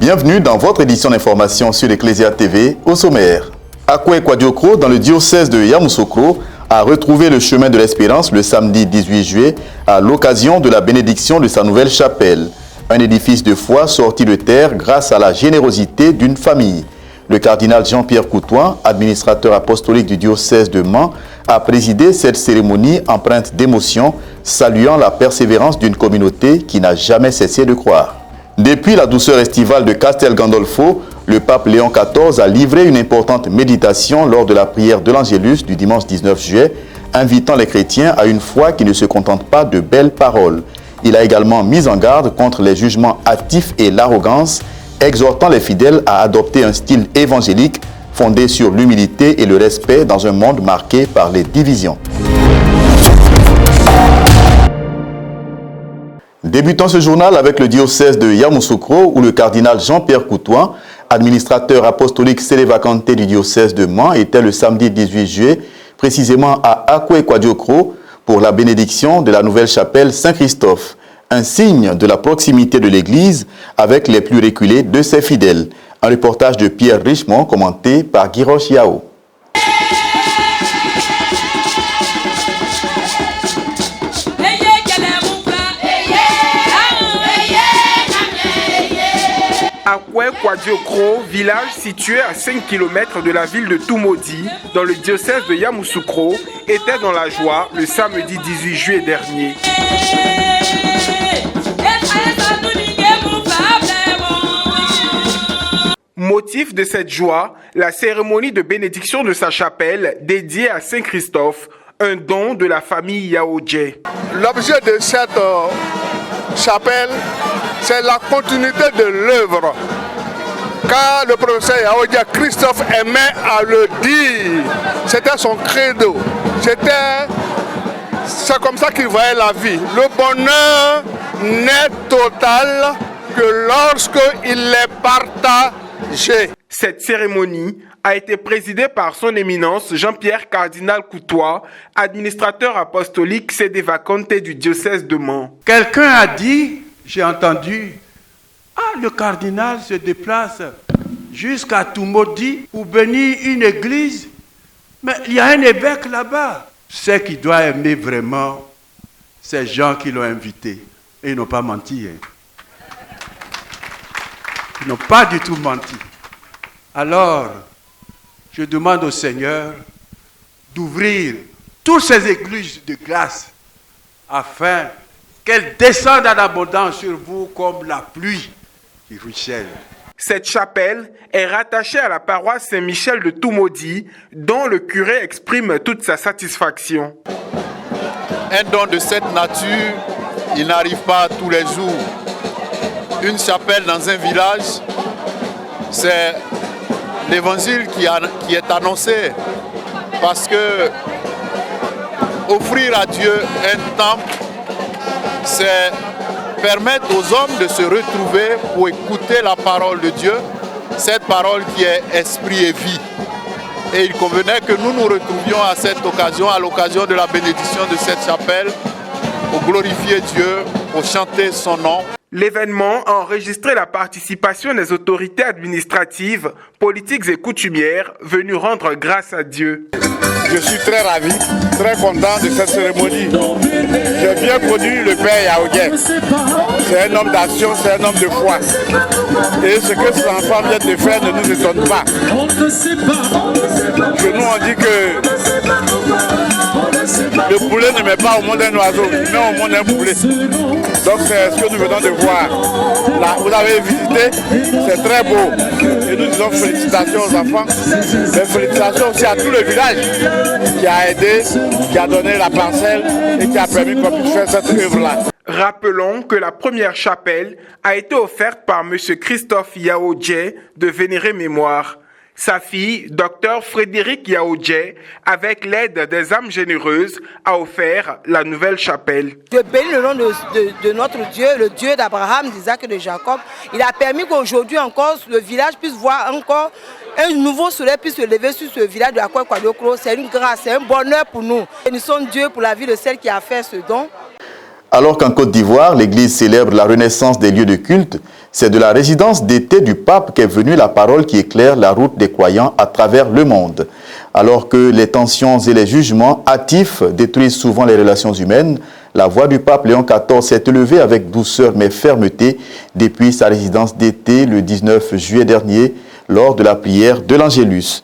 Bienvenue dans votre édition d'information sur l'Ecclésia TV au sommaire. Akwe Kwadiokro, dans le diocèse de Yamoussoukro, a retrouvé le chemin de l'espérance le samedi 18 juillet à l'occasion de la bénédiction de sa nouvelle chapelle. Un édifice de foi sorti de terre grâce à la générosité d'une famille. Le cardinal Jean-Pierre Coutoin, administrateur apostolique du diocèse de Mans, a présidé cette cérémonie empreinte d'émotion, saluant la persévérance d'une communauté qui n'a jamais cessé de croire. Depuis la douceur estivale de Castel Gandolfo, le pape Léon XIV a livré une importante méditation lors de la prière de l'Angélus du dimanche 19 juillet, invitant les chrétiens à une foi qui ne se contente pas de belles paroles. Il a également mis en garde contre les jugements hâtifs et l'arrogance, exhortant les fidèles à adopter un style évangélique fondé sur l'humilité et le respect dans un monde marqué par les divisions. Débutons ce journal avec le diocèse de Yamoussoukro où le cardinal Jean-Pierre Coutoin, administrateur apostolique sélévacante du diocèse de Mans, était le samedi 18 juillet, précisément à Akwe Kwadiokro, pour la bénédiction de la nouvelle chapelle Saint-Christophe, un signe de la proximité de l'Église avec les plus reculés de ses fidèles. Un reportage de Pierre Richemont commenté par Guiroche Yao. Akwe Kwadiokro, village situé à 5 km de la ville de Toumaudi, dans le diocèse de Yamoussoukro, était dans la joie le samedi 18 juillet dernier. Motif de cette joie, la cérémonie de bénédiction de sa chapelle dédiée à Saint-Christophe, un don de la famille Yaodje. L'objet de cette chapelle, c'est la continuité de l'œuvre. Car le professeur Yaodje Christophe aimait à le dire. C'était son credo. C'est comme ça qu'il voyait la vie. Le bonheur n'est total que lorsqu'il est partagé. Cette cérémonie a été présidée par son éminence Jean-Pierre Cardinal Coutois, administrateur apostolique sédévacante du diocèse de Mans. Quelqu'un a dit, j'ai entendu, le cardinal se déplace jusqu'à Toumaudi pour bénir une église, mais il y a un évêque là-bas. Ce qui doit aimer vraiment ces gens qui l'ont invité. Et ils n'ont pas menti. Ils n'ont pas du tout menti. Alors, je demande au Seigneur d'ouvrir toutes ces églises de grâce afin qu'elles descendent en abondance sur vous comme la pluie qui ruisselle. Cette chapelle est rattachée à la paroisse Saint-Michel de Toumaudi, dont le curé exprime toute sa satisfaction. Un don de cette nature, il n'arrive pas tous les jours. Une chapelle dans un village, c'est l'évangile qui est annoncé. Parce que offrir à Dieu un temple, c'est permettre aux hommes de se retrouver pour écouter la parole de Dieu, cette parole qui est esprit et vie. Et il convenait que nous nous retrouvions à cette occasion, à l'occasion de la bénédiction de cette chapelle, pour glorifier Dieu, pour chanter son nom. L'événement a enregistré la participation des autorités administratives, politiques et coutumières venues rendre grâce à Dieu. Je suis très ravi, très content de cette cérémonie. J'ai bien connu le père Yaodje. C'est un homme d'action, c'est un homme de foi. Et ce que ces enfants viennent de faire ne nous étonne pas. Chez nous, on dit que le poulet ne met pas au monde un oiseau, il met au monde un poulet. Donc c'est ce que nous venons de voir. Là, vous avez visité, c'est très beau. Et nous disons félicitations aux enfants, mais félicitations aussi à tout le village qui a aidé, qui a donné la parcelle et qui a permis qu'on puisse faire cette œuvre-là. Rappelons que la première chapelle a été offerte par M. Christophe Yaodje de vénérée mémoire. Sa fille, Dr Frédéric Yaodje, avec l'aide des âmes généreuses, a offert la nouvelle chapelle. Je bénis le nom de notre Dieu, le Dieu d'Abraham, d'Isaac et de Jacob. Il a permis qu'aujourd'hui encore le village puisse voir encore un nouveau soleil puisse se lever sur ce village de Akwe Kwadiokro. C'est une grâce, c'est un bonheur pour nous. Bénissons Dieu pour la vie de celle qui a fait ce don. Alors qu'en Côte d'Ivoire, l'Église célèbre la renaissance des lieux de culte, c'est de la résidence d'été du pape qu'est venue la parole qui éclaire la route des croyants à travers le monde. Alors que les tensions et les jugements hâtifs détruisent souvent les relations humaines, la voix du pape Léon XIV s'est élevée avec douceur mais fermeté depuis sa résidence d'été le 19 juillet dernier lors de la prière de l'Angélus.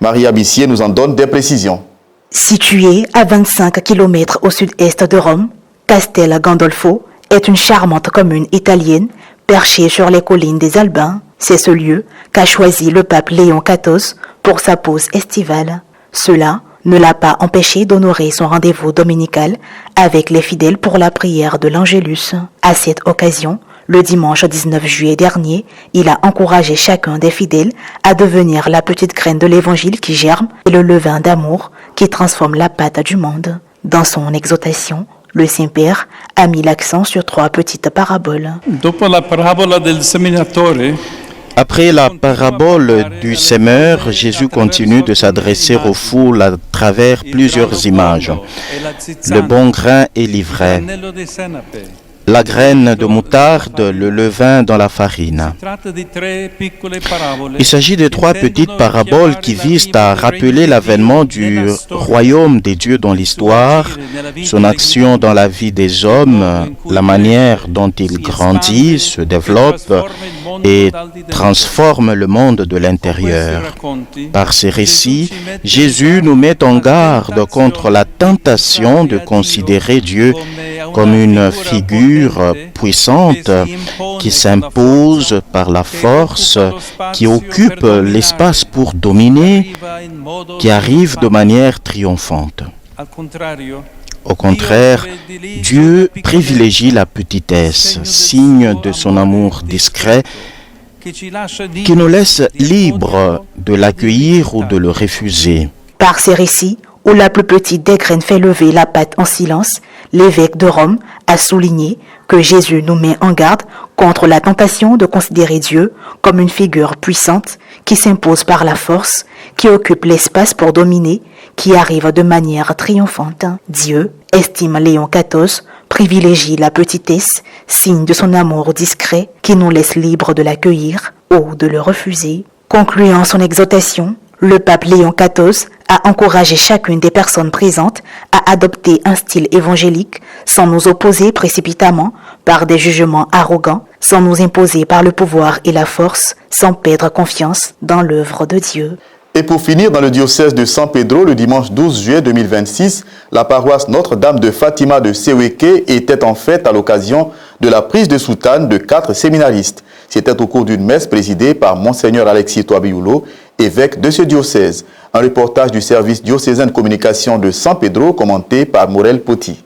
Maria Bissier nous en donne des précisions. Située à 25 km au sud-est de Rome, Castel Gandolfo est une charmante commune italienne perchée sur les collines des Albins. C'est ce lieu qu'a choisi le pape Léon XIV pour sa pause estivale. Cela ne l'a pas empêché d'honorer son rendez-vous dominical avec les fidèles pour la prière de l'Angélus. À cette occasion, le dimanche 19 juillet dernier, il a encouragé chacun des fidèles à devenir la petite graine de l'évangile qui germe et le levain d'amour qui transforme la pâte du monde. Dans son exhortation, le Saint-Père a mis l'accent sur 3 petites paraboles. Après la parabole du semeur, Jésus continue de s'adresser aux foules à travers plusieurs images. Le bon grain et l'ivraie, la graine de moutarde, le levain dans la farine. Il s'agit de 3 petites paraboles qui visent à rappeler l'avènement du royaume des dieux dans l'histoire, son action dans la vie des hommes, la manière dont il grandit, se développe et transforme le monde de l'intérieur. Par ces récits, Jésus nous met en garde contre la tentation de considérer Dieu comme une figure puissante qui s'impose par la force, qui occupe l'espace pour dominer, qui arrive de manière triomphante. Au contraire, Dieu privilégie la petitesse, signe de son amour discret, qui nous laisse libres de l'accueillir ou de le refuser. Par ces récits, où la plus petite des graines fait lever la pâte en silence, l'évêque de Rome a souligné que Jésus nous met en garde contre la tentation de considérer Dieu comme une figure puissante qui s'impose par la force, qui occupe l'espace pour dominer, qui arrive de manière triomphante. Dieu, estime Léon XIV, privilégie la petitesse, signe de son amour discret qui nous laisse libres de l'accueillir ou de le refuser. Concluant son exhortation, le pape Léon XIV a encouragé chacune des personnes présentes à adopter un style évangélique sans nous opposer précipitamment par des jugements arrogants, sans nous imposer par le pouvoir et la force, sans perdre confiance dans l'œuvre de Dieu. Et pour finir, dans le diocèse de San Pedro, le dimanche 12 juillet 2026, la paroisse Notre-Dame de Fatima de Seweke était en fête à l'occasion de la prise de soutane de 4 séminaristes. C'était au cours d'une messe présidée par Monseigneur Alexis Toabiyulo, évêque de ce diocèse. Un reportage du service diocésain de communication de San Pedro commenté par Morel Poti.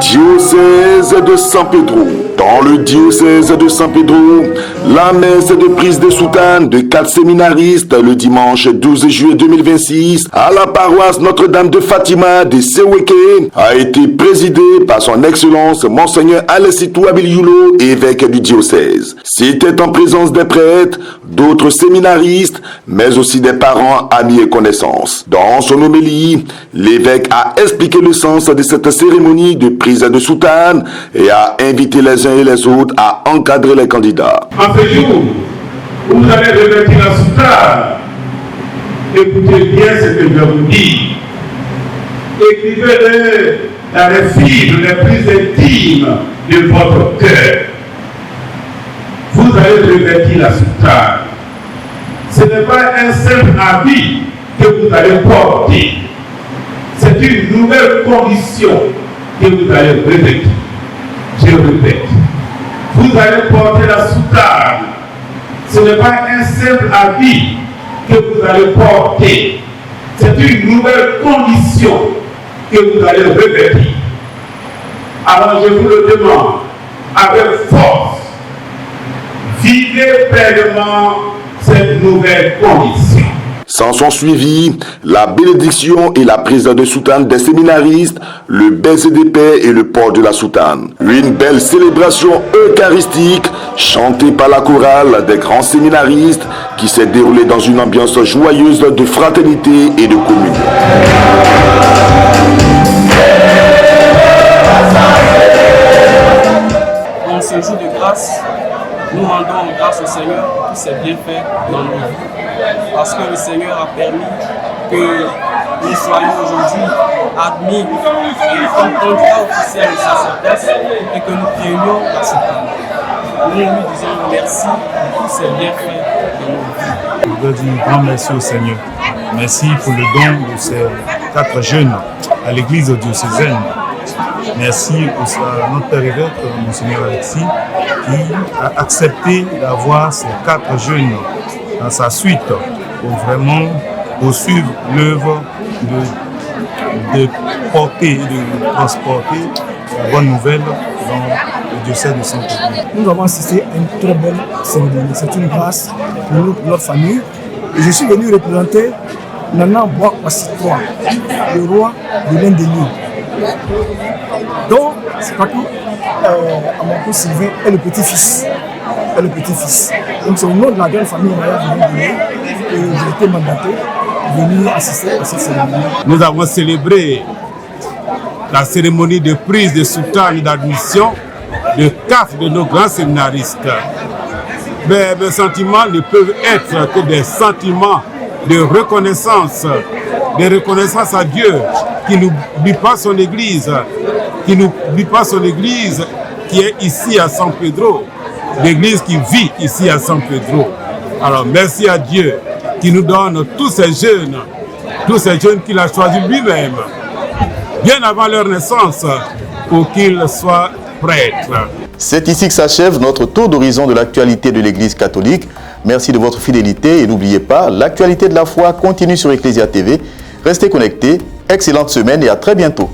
Diocèse de San Pedro. Dans le diocèse de San Pedro, la messe de prise de soutane de 4 séminaristes le dimanche 12 juillet 2026 à la paroisse Notre-Dame de Fatima de Seweke a été présidée par son Excellence Monseigneur Alexis Toabiyulo, évêque du diocèse. C'était en présence des prêtres, d'autres séminaristes, mais aussi des parents, amis et connaissances. Dans son homélie, l'évêque a expliqué le sens de cette cérémonie de prise de soutane et a invité les uns et les autres à encadrer les candidats. En ce jour où vous allez revêtir la soutane, écoutez bien ce que je vais vous dire. Écrivez-le dans les fibres les plus intimes de votre cœur. Vous allez revêtir la soutane. Ce n'est pas un simple habit que vous allez porter. C'est une nouvelle condition que vous allez revêtir. Je répète, vous allez porter la soutane. Ce n'est pas un simple habit que vous allez porter. C'est une nouvelle condition que vous allez revêtir. Alors je vous le demande avec force. Vivez pleinement cette nouvelle condition. S'en sont suivis la bénédiction et la prise de soutane des séminaristes, le baiser d'épée et le port de la soutane. Une belle célébration eucharistique chantée par la chorale des grands séminaristes qui s'est déroulée dans une ambiance joyeuse de fraternité et de communion. En ce jour de grâce, nous rendons grâce au Seigneur pour tous ses bienfaits dans nos vies. Parce que le Seigneur a permis que nous soyons aujourd'hui admis comme candidat officiel de sacerdoce et que nous prenions la soutane. Nous lui disons merci pour tous ses bienfaits dans nos vies. Je voudrais dire un grand merci au Seigneur. Merci pour le don de ces 4 jeunes à l'église diocésaine. Merci à notre Père évêque, Monseigneur Alexis, qui a accepté d'avoir ces 4 jeunes dans sa suite pour vraiment poursuivre l'œuvre de porter et de transporter la bonne nouvelle dans le diocèse de Saint-Pédro. Nous avons assisté à une très belle cérémonie. C'est une grâce pour nous, pour notre famille. Et je suis venu représenter Nana Bois Passitois, le roi de l'Inde-Lille. Donc, c'est pas tout. Amankou Sylvain est le petit-fils. Donc, c'est au nom de la grande famille royale de l'Inde-Lille que j'ai été mandaté de venir assister à cette cérémonie. Nous avons célébré la cérémonie de prise de soutane et d'admission de 4 de nos grands séminaristes. Mais mes sentiments ne peuvent être que des sentiments de reconnaissance à Dieu qui n'oublie pas son Église, qui est ici à San Pedro, l'Église qui vit ici à San Pedro. Alors merci à Dieu qui nous donne tous ces jeunes qu'il a choisis lui-même, bien avant leur naissance, pour qu'ils soient prêtres. C'est ici que s'achève notre tour d'horizon de l'actualité de l'Église catholique. Merci de votre fidélité et n'oubliez pas, l'actualité de la foi continue sur Ecclesia TV. Restez connectés, excellente semaine et à très bientôt.